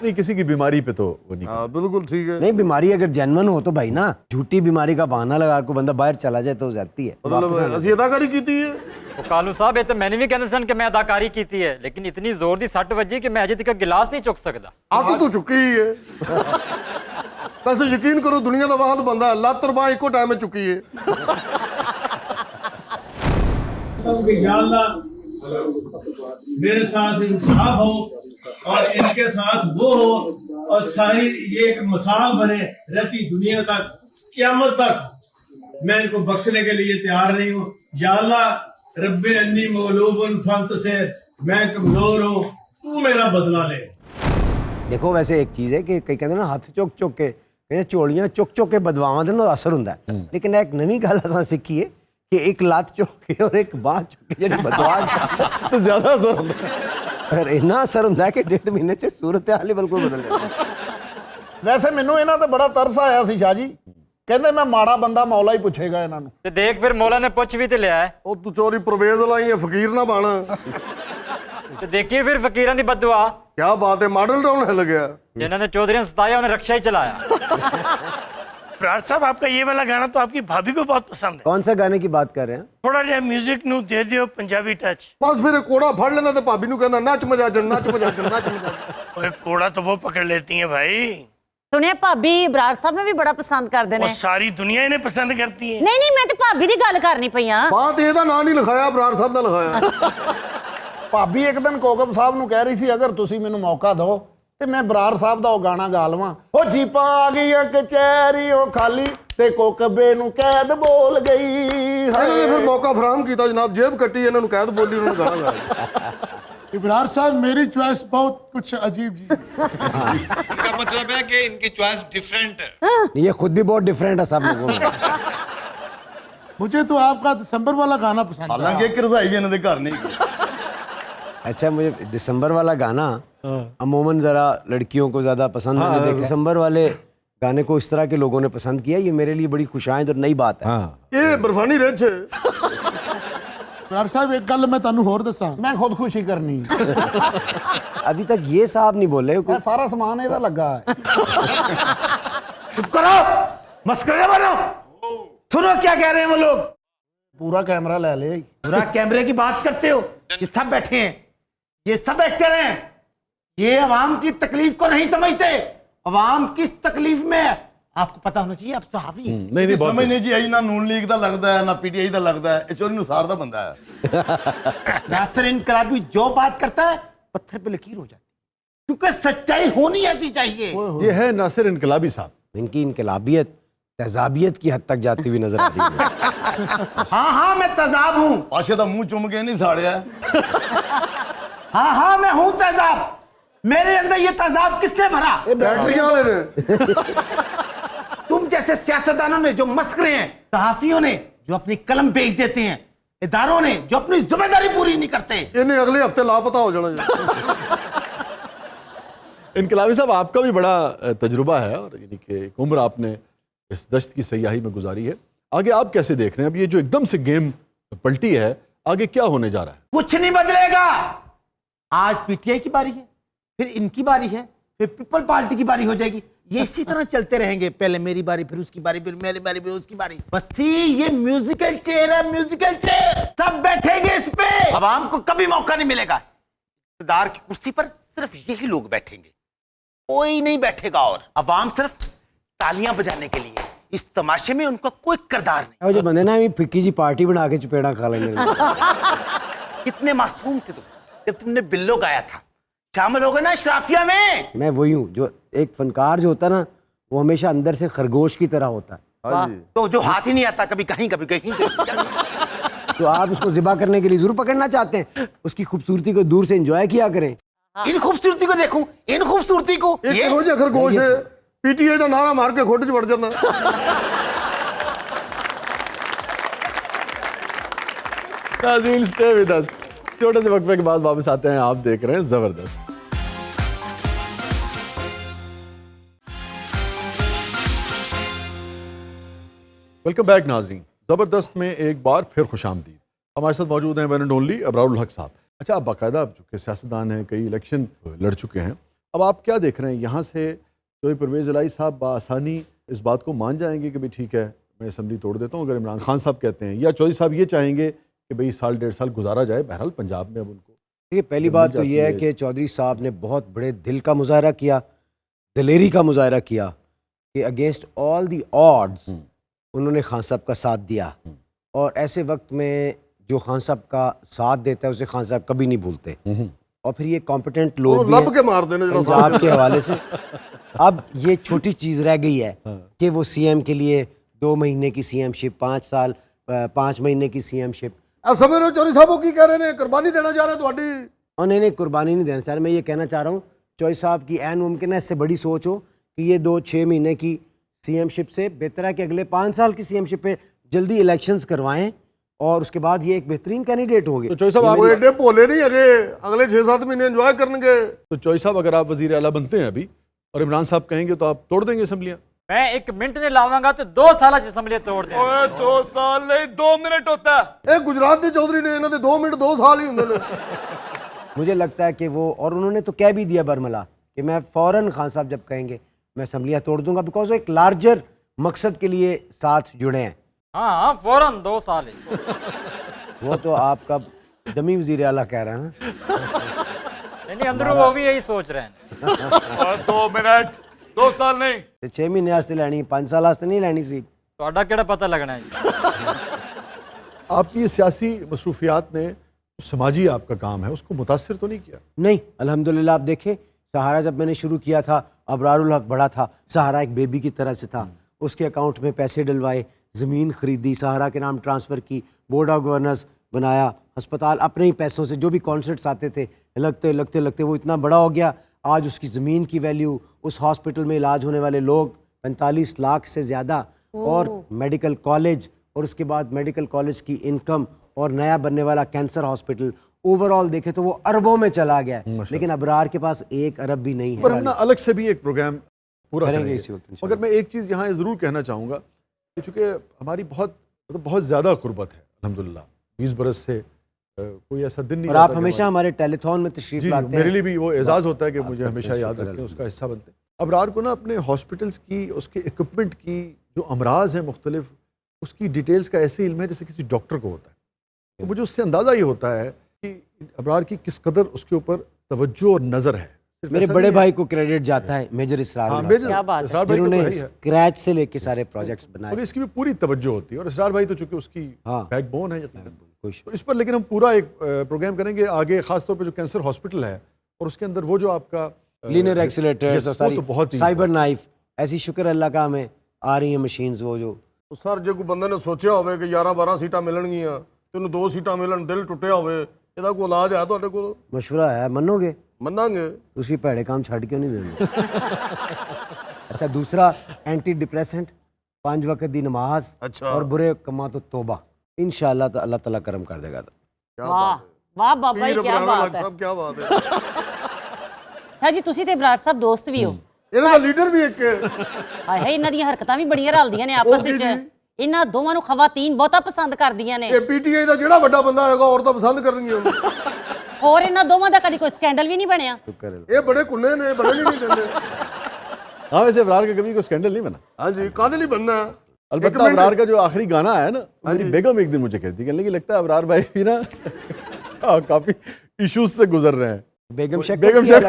नहीं, किसी की बीमारी पे तो वो नहीं। हाँ बिल्कुल ठीक है। नहीं, बीमारी अगर जेन्युइन हो तो भाई ना, झूठी बीमारी का बहाना लगा को बंदा बाहर चला जाए तो जाती है। ਮਤਲਬ ਅਸੀਂ ਅਦਾਕਾਰੀ ਕੀਤੀ ਹੈ। ਉਹ ਕਾਲੂ ਸਾਹਿਬ ਇਹ ਤਾਂ ਮੈਨੂੰ ਵੀ ਕਹਿੰਦੇ ਸਨ ਕਿ ਮੈਂ ਅਦਾਕਾਰੀ ਕੀਤੀ ਹੈ, ਲੇਕਿਨ ਇਤਨੀ ਜ਼ੋਰ ਦੀ ਸੱਟ ਵੱਜੀ ਕਿ ਮੈਂ ਅਜੇ ਤੱਕ ਗਿਲਾਸ ਨਹੀਂ ਚੁੱਕ ਸਕਦਾ। ਅੱਤ ਤੋਂ ਚੁੱਕੀ ਹੀ ਹੈ। ਵੈਸੇ ਯਕੀਨ ਕਰੋ ਦੁਨੀਆ ਦਾ ਵਾਹਦ ਬੰਦਾ ਲੱਤ ਔਰ ਬਾਂਹ ਇੱਕੋ ਟਾਈਮ 'ਚ ਚੁੱਕੀ ਹੈ। कि या अल्लाह मेरे साथ इंसाफ हो और इनके साथ वो हो और सारी ये एक मिसाल बने रहती दुनिया तक, क़यामत तक। मैं इनको बख्शने के लिए तैयार नहीं हूँ। या अल्लाह रब्बे अन्नी मगलूबुन फंतसिर, मैं कमजोर हूँ, तू मेरा बदला ले। देखो वैसे एक चीज़ है कि कई कहते हैं ना हथ चुक चुक के, कहते चोलियां चुक चुक के बदवावां दे ना असर हुंदा है, लेकिन एक नवी गल असां सीखी है कि एक लात चुक के और एक बांह चुक के जेह्ड़ी बदवा तो ज्यादा असर होता है। अगर इन्ना असर हुंदा है कि 1.5 महीने च सूरत हाल ही बिल्कुल बदल जाती है। ਵੈਸੇ ਮੈਨੂੰ ਇਹਨਾਂ ਤੇ ਬੜਾ ਤਰਸ ਆਇਆ ਸੀ ਸ਼ਾਹ ਜੀ, ਕਹਿੰਦੇ ਮੈਂ ਮਾੜਾ ਬੰਦਾ ਮੌਲਾ ਹੀ ਪੁੱਛੇਗਾ ਇਹਨਾਂ ਨੂੰ। ਤੇ ਦੇਖ ਫਿਰ ਮੌਲਾ ਨੇ ਪੁੱਛ ਵੀ ਤੇ ਲਿਆ ਹੈ, ਉਹ ਤੂੰ ਚੋਰੀ ਪਰਵੇਜ਼ ਲਾਈ ਹੈ, ਫਕੀਰ ਨਾ ਬਣ। ਤੇ ਦੇਖੀਏ ਫਿਰ ਫਕੀਰਾਂ ਦੀ ਬਦਦੁਆ। ਕੀ ਬਾਤ ਹੈ, ਮਾਡਲ ਟਾਊਨ ਹਿੱਲ ਗਿਆ। ਜਿਨ੍ਹਾਂ ਨੇ ਚੌਧਰੀਆਂ ਸਤਾਇਆ ਉਹਨੇ ਰਕਸ਼ਾ ਹੀ ਚਲਾਇਆ। बराड़ साहब आपका ये वाला गाना तो आपकी भाभी को बहुत पसंद है। कौन सा गाने की बात कर रहे हैं? थोड़ा जिहा म्यूजिक नु दे दियो पंजाबी टच। ਬਸ ਫਿਰ ਇਹ ਕੋੜਾ ਫੜ ਲੈਂਦਾ ਤੇ ਭਾਬੀ ਨੂੰ ਕਹਿੰਦਾ ਨੱਚ ਮਜਾਜਣ ਨੱਚ ਮਜਾਜਣ ਨੱਚ ਮਜਾਜਣ। ओए कोड़ा तो वो पकड़ लेती हैं भाई, ਸੁਣਿਆ ਭਾਬੀ ਬਰਾੜ ਸਾਹਿਬ ਨੇ ਵੀ ਬੜਾ ਪਸੰਦ ਕਰਦੇ वो ਨੇ। सारी दुनिया इन्हें पसंद करती है। ਨਹੀਂ ਨਹੀਂ, ਮੈਂ ਤੇ ਭਾਬੀ ਦੀ ਗੱਲ ਕਰਨੀ ਪਈ ਆ। ਬਾਤ ਇਹਦਾ ਨਾਂ ਨਹੀਂ ਲਿਖਾਇਆ, ਬਰਾੜ ਸਾਹਿਬ ਦਾ ਲਿਖਾਇਆ। ਭਾਬੀ ਇੱਕ ਦਿਨ ਕੋਕਬ ਸਾਹਿਬ ਨੂੰ ਕਹਿ ਰਹੀ ਸੀ ਅਗਰ ਤੁਸੀਂ ਮੈਨੂੰ ਮੌਕਾ ਦਿਓ ਤੇ ਮੈਂ ਬਰਾੜ ਸਾਹਿਬ ਦਾ ਉਹ ਗਾਣਾ ਗਾ ਲਵਾਂ, ਉਹ ਜੀਪਾਂ ਆ ਗਈਆਂ ਕਚਹਿਰੀ ਉਹ ਖਾਲੀ ਤੇ ਕੋਕਬੇ ਨੂੰ ਕੈਦ ਬੋਲ ਗਈ। ਇਹਨਾਂ ਨੇ ਫਿਰ ਮੌਕਾ ਫਰਾਹਮ ਕੀਤਾ ਜਨਾਬ, ਜੇਬ ਕੱਟੀ, ਇਹਨਾਂ ਨੂੰ ਕੈਦ ਬੋਲੀ, ਉਹਨਾਂ ਨੂੰ ਗਾਣਾ ਗਾਇਆ। इब्रार साहब मेरी चॉइस बहुत कुछ अजीब जी इनका मतलब है कि इनकी चॉइस डिफरेंट है। ये खुद भी बहुत डिफरेंट है सब लोगों में। मुझे तो आपका दिसंबर वाला गाना पसंद है। हालांकि एक रजाई भी इन्होंने घर नहीं। अच्छा, मुझे दिसंबर वाला गाना अमूमन ज़रा लड़कियों को ज़्यादा पसंद मैंने देखा। दिसंबर वाले गाने को इस तरह के लोगों ने पसंद किया, ये मेरे लिए बड़ी खुशाइंद और नई बात है। ये बर्फानी रेंज है। इब्रार साहब एक गल मैं तुहानू होर दसां, मैं खुदकुशी करनी है। अभी तक ये साहब नहीं बोले। ਇਹ ਸਾਰਾ ਸਮਾਨ ਇਹਦਾ ਲੱਗਾ ਹੈ। चुप करो, मस्करे बनो। सुनो क्या कह रहे हैं वो लोग। ਪੂਰਾ ਕੈਮਰਾ ਲੈ ਲਿਆ ਜੀ। पूरा कैमरे की बात करते हो। ये सब बैठे हैं, ये सब एक्टर हैं, ये अवाम की तकलीफ को नहीं समझते। अवाम किस तकलीफ में है आपको पता होना चाहिए। आप सहाफी हैं। नहीं नहीं समझ बहुत नहीं जी आई ना नून लीग ਦਾ ਲੱਗਦਾ ਹੈ ਨਾ ਪੀਟੀਆਈ ਦਾ ਲੱਗਦਾ ਹੈ। ਇਹ ਚੋਰੀ ਨੁਸਾਰ ਦਾ ਬੰਦਾ ਹੈ। नासिर इनकलाबी जो बात करता है पत्थर पे लकीर हो जाती है, क्योंकि सच्चाई होनी ऐसी चाहिए। ये है नासिर इनकलाबी साहब। इनकी इनकलाबियत तहजाबियत की हद तक जाती हुई नजर आ रही है। हाँ मैं तेजाब हूँ। ਪਾਸ਼ੇ ਦਾ ਮੂੰਹ ਚੁੰਮ ਕੇ ਨਹੀਂ ਸਾੜਿਆ। हाँ मैं हूँ तेजाब। मेरे अंदर ये तेजाब किसने भरा। बैटरियां वाले ने। तुम जैसे सियासतदानों ने जो मस्करे हैं, सहाफियों ने जो अपनी कलम बेच देते हैं, इदारों ने जो अपनी जिम्मेदारी पूरी नहीं करते। इन्हें अगले हफ्ते लापता हो जाना जी। इनकलाबी साहब आपका भी बड़ा तजुर्बा है और यानी कि एक उम्र आपने इस दश्त की सयाही में गुजारी है। आगे आप कैसे देख रहे हैं? अब ये जो एकदम से गेम पलटी है, आगे क्या होने जा रहा है? कुछ नहीं बदलेगा। आज पीटीआई की बारी है, फिर इनकी बारी है, फिर पीपल पार्टी की बारी हो जाएगी। ये इसी तरह चलते रहेंगे, पहले मेरी बारी, फिर उसकी बारी, फिर मेरी बारी, फिर उसकी बारी। बस ये म्यूजिकल चेयर है, म्यूजिकल चेयर। सब बैठेंगे इस पे। अवाम को कभी मौका नहीं मिलेगा। इक़्तिदार की कुर्सी पर सिर्फ यही लोग बैठेंगे, कोई नहीं बैठेगा। और अवाम सिर्फ तालियां बजाने के लिए, इस तमाशे में उनका कोई किरदार नहीं। और जो बंदे ना फिक्की जी पार्टी बना के चपेड़ा खा लेंगे। कितने मासूम थे तुम जब तुमने बिल्लो गाया था। शामिल हो गए ना अशराफिया में। मैं वही हूँ जो एक फनकार जो होता है ना, वो हमेशा अंदर से खरगोश की तरह होता है। हाँ जी। तो जो हाथ ही नहीं आता, कभी कहीं कभी कहीं। तो आप उसको ज़िबा करने के लिए जरूर पकड़ना चाहते हैं, उसकी खूबसूरती को दूर से एंजॉय किया करें। इन खूबसूरती को देखूं, इन खूबसूरती को। एक रोज खरगोश है, पीटीआई का नारा मार के खोट च वड़ जाता। नाज़रीन स्टे विद अस। छोटे से वक्फे के बाद वापस आते हैं। आप देख रहे हैं जबरदस्त। वेलकम बैक नाज़रीन। ज़बरदस्त में एक बार फिर खुशामदीद। हमारे साथ मौजूद हैं वन एंड ओनली अबरारुल हक साहब। अच्छा, आप बाकायदा चूँकि सियासतदान हैं, कई इलेक्शन लड़ चुके हैं, अब आप क्या देख रहे हैं यहाँ से? तो परवेज़ इलाही साहब बआसानी इस बात को मान जाएंगे कि भाई ठीक है मैं असम्बली तोड़ देता हूँ अगर इमरान खान साहब कहते हैं, या चौधरी साहब ये चाहेंगे कि भाई साल डेढ़ साल गुजारा जाए? बहरहाल पंजाब में अब उनको देखिए, पहली बात तो ये है कि चौधरी साहब ने बहुत बड़े दिल का मुजाहरा किया, दिलेरी का मुजाहरा किया कि अगेंस्ट ऑल दी ऑड्स उन्होंने खान साहब का साथ दिया। और ऐसे वक्त में जो खान साहब का साथ देता है उसे खान साहब कभी नहीं भूलते। और फिर ये कॉम्पिटेंट लोग भी लब हैं के मार देने जरा पंजाब के हवाले से। अब ये छोटी चीज़ रह गई है कि वो सीएम के लिए 2 महीने की सीएमशिप, 5 साल 5 महीने की सीएमशिप। समझ रहे हो चौधरी साहब वो की कह रहे हैं, कुर्बानी देना चाह रहे हैं थोड़ी। और नहीं, कुर्बानी नहीं देना चाह रहा। मैं ये कहना चाह रहा हूँ चौधरी साहब की ऐन मुमकिन है इससे बड़ी सोच हो कि ये 2-6 महीने की सीएमशिप से बेहतर है कि अगले 5 साल की सीएमशिप पे जल्दी इलेक्शंस करवाएं और उसके बाद ये एक बेहतरीन कैंडिडेट होंगे। तो चौधरी साहब वो एडे भोले नहीं है, अगले 6-7 महीने एंजॉय करेंगे। तो चौधरी साहब अगर आप वजीर आला बनते हैं अभी और इमरान साहब कहेंगे तो आप तोड़ देंगे असम्बलियाँ? मैं 1 मिनट नहीं लाऊंगा तो 2 साल असम्बली तोड़ दें। ओए 2 साल नहीं 2 मिनट होता है। एक गुजरात के चौधरी ने इन्होंने 2 मिनट 2 साल ही होंगे। मुझे लगता है कि वो, और उन्होंने तो कह भी दिया बरमला कि मैं फ़ौरन खान साहब जब कहेंगे मैं असम्बलियाँ तोड़ दूंगा, बिकॉज वो एक लार्जर मकसद के लिए साथ जुड़े हैं। हाँ फौरन 2 साल ही। वो तो आपका दमी वज़ीर आला कह रहा है ना। नहीं अंदर वो भी यही सोच रहे हैं। और 2 मिनट 2 साल नहीं ते 6 महीने वास्ते लैनी, 5 साल वास्ते नहीं लैनी सी। ਤੁਹਾਡਾ ਕਿਹੜਾ ਪਤਾ लगना है? आपकी ये सियासी मसरूफियात ने समाजी आपका काम है उसको मुतासिर तो नहीं किया? नहीं, अल्हम्दुलिल्लाह। आप देखें सहारा जब मैंने शुरू किया था, अबरारुल हक बड़ा था, सहारा एक बेबी की तरह से था। उसके अकाउंट में पैसे डलवाए, ज़मीन खरीदी, सहारा के नाम ट्रांसफ़र की, बोर्ड ऑफ गवर्नर्स बनाया, अस्पताल अपने ही पैसों से, जो भी कॉन्सर्ट्स आते थे, लगते लगते लगते वो इतना बड़ा हो गया। आज उसकी ज़मीन की वैल्यू, उस हॉस्पिटल में इलाज होने वाले लोग 45 लाख से ज़्यादा, और मेडिकल कॉलेज, और उसके बाद मेडिकल कॉलेज की इनकम, और नया बनने वाला कैंसर हॉस्पिटल, ओवरऑल देखे तो वो अरबों में चला गया है। लेकिन अबरार के पास 1 अरब भी नहीं है। पर हम ना अलग से भी एक प्रोग्राम पूरा करेंगे इसी वक्त इंशाल्लाह। मगर मैं एक चीज़ यहाँ ज़रूर कहना चाहूँगा कि चूँकि हमारी बहुत ज़्यादा कुर्बत है अल्हम्दुलिल्लाह, 20 बरस से कोई ऐसा दिन नहीं और आप हमेशा हमारे टेलीथॉन में तशरीफ लाते हैं। मेरे लिए भी वो एजाज़ होता है कि मुझे हमेशा याद रखते हैं, उसका हिस्सा बनते हैं। अबरार को ना अपने हॉस्पिटल्स की, उसके इक्विपमेंट की, जो अमराज हैं मुख्तलिफ, उसकी डिटेल्स का ऐसे इल्म है जैसे किसी डॉक्टर को होता है। तो मुझे उससे अंदाज़ा ये होता है कि अबरार की किस कदर उसके ऊपर तवज्जो और नज़र है। मेरे बड़े भाई को क्रेडिट जाता है, मेजर इसरार, क्या बात है। इसरार भाई जिन्होंने तो है ही है। स्क्रैच से लेके सारे प्रोजेक्ट्स बनाए। और इसकी भी पूरी तवज्जो होती है, और इसरार भाई तो चूंकि उसकी बैकबोन है यकीनन। खुश। तो इस पर लेकिन हम पूरा एक प्रोग्राम करेंगे आगे, खासतौर पर जो कैंसर हॉस्पिटल है और उसके अंदर वो जो आपका लीनियर एक्सीलेटर्स और सारी तो बहुत साइबर नाइफ, ऐसी शुक्र अल्लाह का हमें आ रही हैं मशीन्स। वो जो सर जे कोई बंदे ने सोचा होवे कि 11-12 सीटां मिलणगियां ते उन्हें 2 सीटां मिलन, दिल टुੱਟਿਆ होवे, ਇਹਦਾ ਕੋਈ ਇਲਾਜ ਹੈ ਤੁਹਾਡੇ ਕੋਲ? मशवरा है, मनोगे? ਮੰਨਾਂਗੇ। उसी भैड़े काम छड़ क्यों नहीं देंगे? अच्छा, दूसरा एंटी डिप्रेसेंट, 5 वक्त दी नमाज, अच्छा। और बुरे कमा तो तौबा। इंशाल्लाह तो अल्लाह ताला करम कर देगा। क्या वाह बात है। वाह बाबा जी, पीर क्या अबरार बात है। साहब क्या बात है। ਹਾਂ ਜੀ, ਤੁਸੀਂ ਤੇ ਇਬਰਾਰ ਸਾਹਿਬ ਦੋਸਤ ਵੀ ਹੋ। ਇਹਨਾਂ ਦਾ ਲੀਡਰ ਵੀ ਇੱਕ ਹੈ। ਹਾਏ ਹਾਏ, ਇਹਨਾਂ ਦੀਆਂ ਹਰਕਤਾਂ ਵੀ ਬੜੀਆਂ ਰਲਦੀਆਂ ਨੇ ਆਪਸ ਵਿੱਚ। ਇਹਨਾਂ ਦੋਵਾਂ ਨੂੰ ਖਵਾਤੀਨ ਬਹੁਤਾ ਪਸੰਦ ਕਰਦੀਆਂ ਨੇ। ਇਹ ਪੀਟੀਆਈ ਦਾ ਜਿਹੜਾ ਵੱਡਾ ਬੰਦਾ ਹੋਏਗਾ ਔਰਤਾਂ ਪਸੰਦ ਕਰਨਗੀਆਂ ਉਹਨੂੰ। ਹੋਰ ਇਹਨਾਂ ਦੋਵਾਂ ਦਾ ਕਦੀ ਕੋਈ ਸਕੈਂਡਲ ਵੀ ਨਹੀਂ ਬਣਿਆ। ਇਹ ਬੜੇ ਕੁੰਨੇ ਨੇ, ਬੜੇ नहीं देंगे। हाँ, वैसे अबरार का कभी कोई स्कैंडल नहीं बना। हाँ जी, कादे नहीं बनना है। अलबत्ता अबरार का जो आखिरी गाना है ना, मेरी बेगम एक दिन मुझे कहती, कहने लगी लगता है अबरार भाई भी ना काफी इश्यूज से गुजर रहे हैं। बेगम शक, बेगम शक।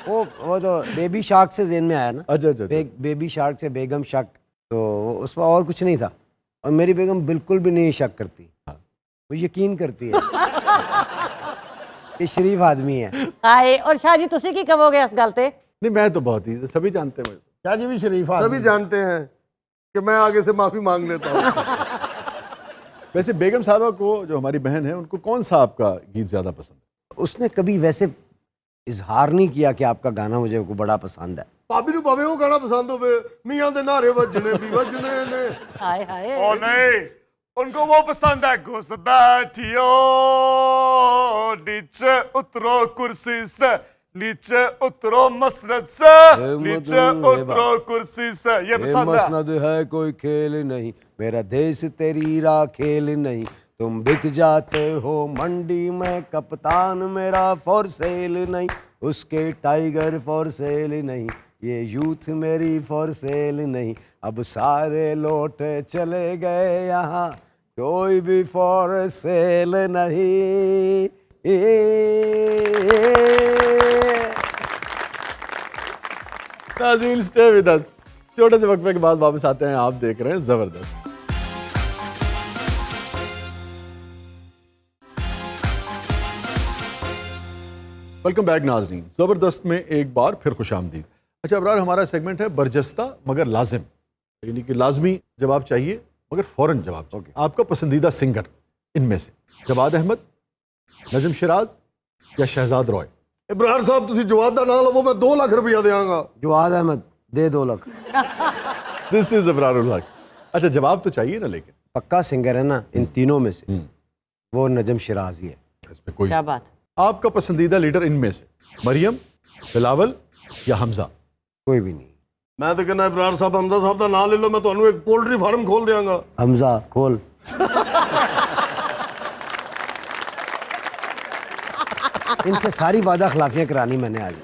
वो तो बेबी शार्क से जेन में आया ना। अच्छा। बेबी शार्क से बेगम शक, तो उस पर और कुछ नहीं था। और मेरी बेगम बिल्कुल भी नहीं शक करती, वो यकीन करती है। ये शरीफ आदमी है। ਹਾਏ, ਔਰ ਸ਼ਾਹ ਜੀ ਤੁਸੀਂ ਕੀ ਕਹੋਗੇ ਇਸ ਗੱਲ ਤੇ? नहीं, मैं तो बहुत ही, सभी जानते हैं मुझे। क्या जी भी शरीफ सभी जानते हैं कि मैं आगे से माफी मांग लेता हूँ। वैसे बेगम साहबा को, जो हमारी बहन है, उनको कौन सा आपका गीत ज्यादा पसंद है? उसने कभी वैसे इजहार नहीं किया कि आपका गाना मुझे को बड़ा पसंद है। भाभी ਨੂੰ ਭਾਵੇਂ ਉਹ ਗਾਣਾ ਪਸੰਦ ਹੋਵੇ, ਮੀਆਂ ਦੇ ਨਾਰੇ ਵੱਜਣੇ ਵੀ ਵੱਜਣੇ ਨੇ। ਹਾਏ ਹਾਏ। ओ नहीं, उनको वो पसंद है, घुस बैठियो नीचे उतरो कुर्सी से, नीचे उतरो मसनद से, नीचे उतरो कुर्सी से, ये पसंद है। मसनद है कोई खेल नहीं, मेरा देश तेरी राह खेल नहीं, तुम बिक जाते हो मंडी में, कप्तान मेरा फॉर सेल नहीं, उसके टाइगर फॉर सेल नहीं, ये यूथ मेरी फॉर सेल नहीं, अब सारे लौट चले गए यहाँ, कोई भी फॉर सेल नहीं। नाज़रीन, स्टे विद अस। छोटे से वक्फे के बाद वापस आते हैं। आप देख रहे हैं जबरदस्त। वेलकम बैक नाज़रीन, ज़बरदस्त में एक बार फिर खुशामदीद। अच्छा अबरार, हमारा सेगमेंट है बरजस्ता मगर लाजिम, यानी कि लाजमी जवाब चाहिए मगर फ़ौरन जवाब चाहिए। आपका पसंदीदा सिंगर इनमें से जवाद अहमद, नजम शिराज या शहजाद रॉय? इब्रार साहब ਤੁਸੀਂ ਜਵਾਬ ਦਾ ਨਾਂ ਲਵੋ, मैं 2 लाख रुपया देंगा। जवाद अहमद दे 2 लाख। दिस इज अबरारुल हक। अच्छा जवाब तो चाहिए ना, लेकिन पक्का सिंगर है ना इन तीनों में से, वो नजम शिराज ही है। इसमें कोई क्या बात। आपका पसंदीदा लीडर इनमें से मरियम, बिलावल या हमजा? कोई भी नहीं। मैं तो कहना इब्रार साहब, हमजा साहब का नाम ले लो, मैं ਤੁਹਾਨੂੰ एक पोल्ट्री फार्म खोल देंगा। हमजा खोल। इनसे सारी वादा खिलाफियां करानी मैंने आज।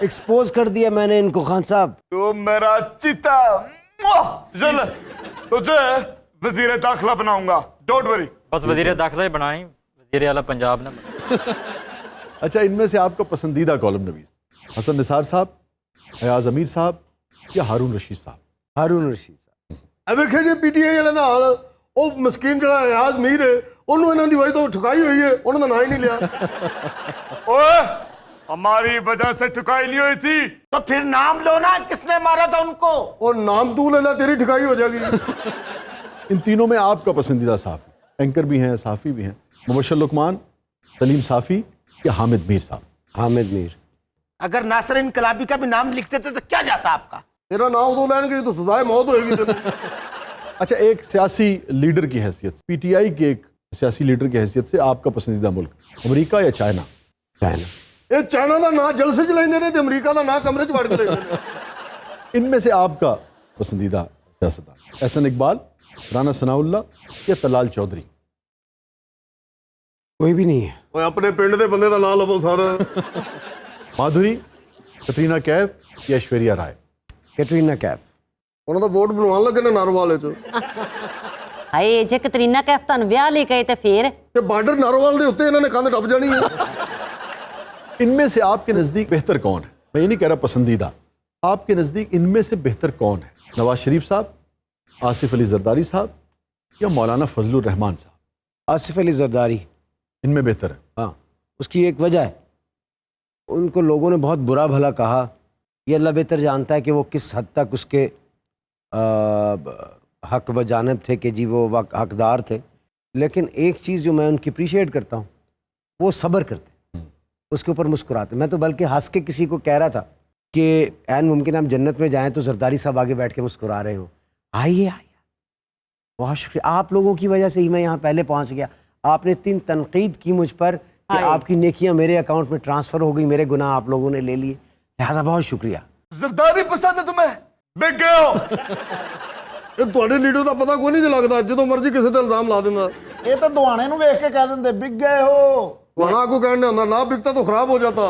एक्सपोज कर दिया मैंने इनको खान साहब। तू मेरा चीता, चल तुझे वजीर दाखिला बनाऊंगा, डोंट वरी। बस वजीर दाखिला ही बनानी, वजीर आला पंजाब ना। अच्छा इनमें से आपका पसंदीदा कॉलम नवीस हसन निसार साहब, अयाज अमीर साहब या हारून रशीद साहब? हारून रशीद साहब। ਵੇਖੇ ਜੀ ਪੀਟੀਆਈ ਵਾਲਿਆਂ ਦਾ ਹਾਲ, ਉਹ ਮਸਕੀਨ ਜਿਹੜਾ ਅਯਾਜ਼ ਮੀਰ ਹੈ, ਉਹਨੂੰ ਇਹਨਾਂ ਦੀ ਵਜ੍ਹਾ ਤੋਂ ਠੁਕਾਈ ਹੋਈ ਹੈ, ਉਹਨਾਂ ਦਾ ਨਾਂ ਹੀ ਨਹੀਂ ਲਿਆ। ओए, हमारी वजह से ठुकाई नहीं हुई थी तो फिर नाम लो ना, किसने मारा था उनको? और नाम तू लेना, तेरी ठुकाई हो जाएगी। इन तीनों में आपका पसंदीदा सहाफ़ी, एंकर भी हैं, सहाफ़ी भी हैं, मुबशर लुकमान, सलीम साफ़ी या हामिद मीर साहब? हामिद मीर। अगर नासिर इनकलाबी का भी नाम लिख देते तो क्या जाता आपका? तेरा नाम तो लेंगे तो सजाए मौत होएगी तेरे। अच्छा, एक सियासी लीडर की हैसियत, पीटीआई के एक सियासी लीडर की हैसियत से आपका पसंदीदा मुल्क अमेरिका या चाइना? चाइना। ये चाइना का ना जलसे च लेंदे ने ते अमेरिका का ना कमरे च वड़ के लेंदे ने। इनमें से आपका पसंदीदा सियासतदान, एहसन इकबाल, राना सनाउल्लाह या तलाल चौधरी? कोई भी नहीं है। ओए अपने पिंड दे बंदे दा नाम लवो सारा। माधुरी, कतरीना कैफ या ऐश्वर्या राय? कैटरीना कैफ। ਉਹਨਾਂ ਦਾ ਵੋਟ ਬਣਵਾਉਣ ਲੱਗੇ ਨੇ ਨਾਰੋਵਾਲ ਚ ਹਾਏ ਜੇ ਕਤਰੀਨਾ ਕੈਫ ਤੁਹਾਨੂੰ ਵਿਆਹ ਲਈ ਗਏ ਤੇ ਫੇਰ ਤੇ ਬਾਰਡਰ ਨਾਰੋਵਾਲ ਦੇ ਉੱਤੇ ਇਹਨਾਂ ਨੇ ਕੰਧ ਟੱਪ ਜਾਣੀ ਹੈ। इनमें से आपके नज़दीक बेहतर कौन है? मैं ये नहीं कह रहा पसंदीदा, आपके नज़दीक इनमें से बेहतर कौन है? नवाज शरीफ साहब, आसिफ अली जरदारी साहब या मौलाना फजलुर रहमान साहब? आसिफ अली जरदारी। इनमें बेहतर है? हाँ, उसकी एक वजह है, उनको लोगों ने बहुत बुरा भला कहा, ये अल्लाह बेहतर जानता है कि वो किस हद तक उसके हक बजानब थे कि जी वो हकदार थे। लेकिन एक चीज़ जो मैं उनकी अप्रिशिएट करता हूँ, वो सब्र करते, उसके ऊपर मुस्कुराते। मैं तो बल्कि हंस के किसी को कह रहा था कि ऐन मुमकिन हम जन्नत में जाएं तो जरदारी साहब आगे बैठ के मुस्कुरा रहे हो। आइए आइए, बहुत शुक्रिया, आप लोगों की वजह से ही मैं यहाँ पहले पहुँच गया। आपने इतनी तनकीद की मुझ पर कि आपकी नेकियां मेरे अकाउंट में ट्रांसफ़र हो गई, मेरे गुनाह आप लोगों ने ले लिए, लिहाजा बहुत शुक्रिया। जरदारी पसंद है तुम्हें? बिक गए हो। ਇਹ ਤੁਹਾਡੇ ਲੀਡਰ ਦਾ ਪਤਾ ਕੋਈ ਨਹੀਂ ਲੱਗਦਾ, ਜਦੋਂ ਮਰਜ਼ੀ ਕਿਸੇ ਤੇ ਇਲਜ਼ਾਮ ਲਾ ਦਿੰਦਾ। ਇਹ ਤਾਂ ਦੁਆਣੇ ਨੂੰ ਵੇਖ ਕੇ ਕਹਿ ਦਿੰਦੇ ਵਿਕ ਗਏ ਹੋ। वहां को कहने होता ना बिकता तो खराब हो जाता।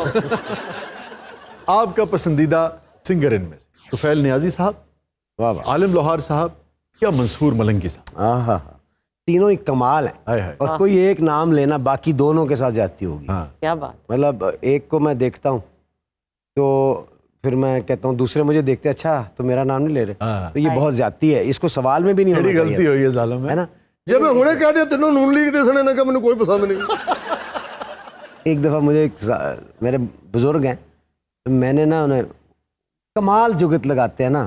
आपका पसंदीदा सिंगर इनमें से तुफैल नियाजी साहब, वाह वाह, आलिम लोहार साहब या मंसूर मलंगी साहब? हाँ हाँ हाँ, तीनों ही कमाल है। हाय हाय। और कोई एक नाम लेना, बाकी दोनों के साथ जाती होगी। हाँ, क्या बात। मतलब एक को मैं देखता हूँ तो फिर मैं कहता हूँ, दूसरे मुझे देखते अच्छा तो मेरा नाम नहीं ले रहे, हाँ। तो ये बहुत ज्यादती है, इसको सवाल में भी नहीं होना बड़ी गलती चाहिए, हुई है जालिम है ना। ਜੇ ਮੈਂ ਹੁਣੇ ਕਹਿ ਦਿਆ ਤੈਨੂੰ ਨੂਨ ਲੀਗ ਦੇ ਸਨੇ ਨੇ ਕਿ ਮੈਨੂੰ ਕੋਈ पसंद नहीं। एक दफ़ा मुझे मेरे बुज़ुर्ग हैं, मैंने ना उन्हें कमाल जुगत लगाते हैं ना,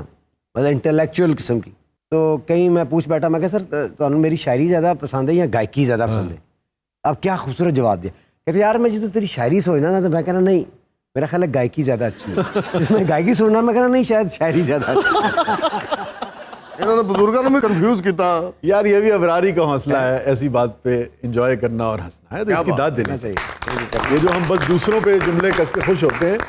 मतलब इंटेलेक्चुअल किस्म की, तो कहीं मैं पूछ बैठा, मैं कहा सर तो मेरी शायरी ज़्यादा पसंद है या गायकी ज़्यादा पसंद है? अब क्या खूबसूरत जवाब दिया। कहते यार मैं जो तेरी शायरी सोचना ना, तो मैं कहना नहीं, मेरा ख्याल है गायकी ज़्यादा अच्छी है। इसमें गायकी सुनना, मैं कहना नहीं, शायद शायरी ज़्यादा अच्छी। इन्होंने बुजुर्गों ने भी कंफ्यूज किया। यार ये भी अबरारी का हौसला है, ऐसी बात पे एंजॉय करना और हंसना है, तो इसकी दाद देना चाहिए। ये जो हम बस दूसरों पे जुमले कस के खुश होते हैं,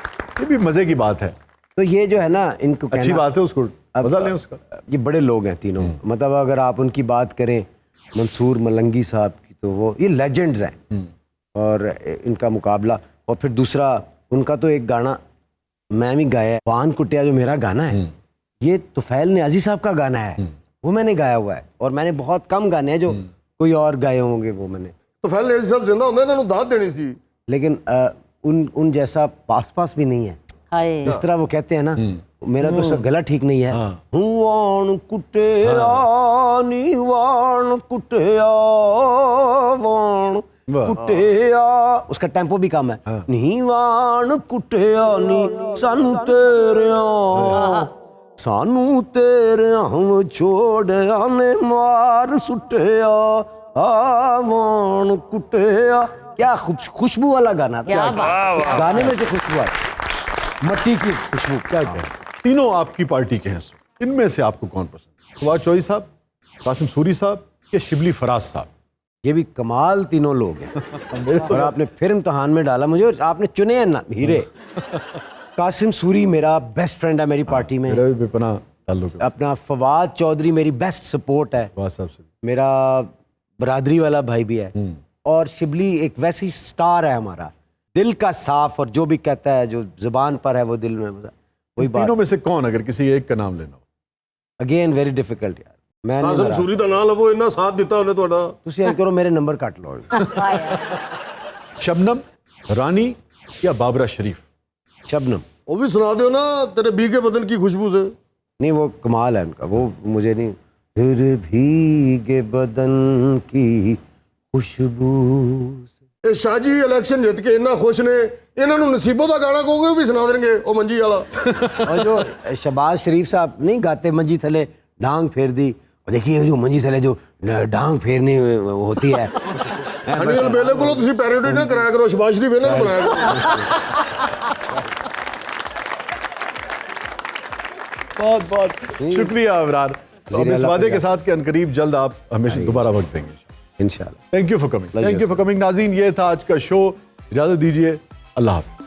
ये भी मजे की बात है। तो ये जो है ना, इनको अच्छी बात है, उसको मजा लें उसका। ये बड़े लोग हैं तीनों, मतलब अगर आप उनकी बात करें, मंसूर मलंगी साहब की, तो वो ये लेजेंड्स हैं, और इनका मुकाबला। और फिर दूसरा उनका तो एक गाना मैं भी गाया है, वान कुटिया, जो मेरा गाना है, ये तुफैल नियाजी साहब का गाना है, वो मैंने गाया हुआ है। और मैंने बहुत कम गाने हैं जो कोई और गाए होंगे, वो मैंने। तो फैल नियाजी साहब जिंदा होंगे, इन्होंने दाद देनी सी, लेकिन उन जैसा पास भी नहीं है। हाय जिस तरह वो कहते हैं ना, मेरा तो सब गला ठीक नहीं है। वान कुटिया नी वान कुटिया, वान कुटिया, उसका टेम्पो भी कम है। नी वान कुटिया नी सानू तेरे हम छोड़िया ने मार सुटिया, वान कुटिया। क्या खुशबू वाला गाना, क्या बात। गाने में से खुशबू आई, मट्टी की खुशबू। क्या क्या तीनों आपकी पार्टी के हैं, इनमें से आपको कौन पसंद? फवाद चौधरी साहब, कासिम सूरी साहब या शिबली फराज साहब? ये भी कमाल तीनों लोग हैं। और आपने फिर इम्तहान में डाला मुझे, और आपने चुने हैं ना हीरे। कासिम सूरी मेरा बेस्ट फ्रेंड है मेरी पार्टी में, मेरा भी बेपनाह ताल्लुक है। अपना फवाद चौधरी मेरी बेस्ट सपोर्ट है, फवाद साहब से मेरा बरादरी वाला भाई भी है। और शिबली एक वैसी स्टार है हमारा, दिल का साफ, और जो भी कहता है, जो जुबान पर है वो दिल में, वही बात। तीनों में से कौन, अगर किसी एक का नाम लेना हो? अगेन वेरी डिफिकल्ट यार, मैं नहीं कासिम नाराज। सूरी दा नाम लवो, इन्ना साथ दिता उन्हें ਤੁਹਾਡਾ। तुसी ऐ करो, मेरे नंबर काट लो। शबनम, रानी या बाबरा शरीफ? शबनम। वो भी सुना दो ना, तेरे भीगे बदन की खुशबू से। नहीं, वो कमाल है उनका, वो मुझे नहीं। तेरे भीगे बदन की खुशबू से। ਇਹ ਸ਼ਾਹ ਜੀ ਇਲੈਕਸ਼ਨ ਜਿੱਤ ਕੇ ਇੰਨਾ ਖੁਸ਼ ਨੇ, ਇਹਨਾਂ ਨੂੰ ਨਸੀਬੋ ਦਾ ਗਾਣਾ ਕਹੋਗੇ, ਉਹ ਵੀ ਸੁਣਾ ਦੇਣਗੇ, ਉਹ ਮੰਜੀ ਵਾਲਾ। और जो शहबाज शरीफ साहब नहीं गाते, मंजी थले डांग फेर दी, और देखिए जो मंजी थले जो डांग फेरनी होती है, अनिल बेले को तुसी पैरोडी ना कराया करो, शबाज शरीफ इन्हां नूं बनाया करो। बहुत बहुत शुक्रिया इमरान। तो हम इस वादे के साथ कि अनकरीब जल्द आप हमेशा दोबारा वक्त देंगे इंशाल्लाह। Thank you for coming. Thank you for coming. नाज़रीन, ये था आज का शो। इजाजत दीजिए, अल्लाह हाफ़िज़।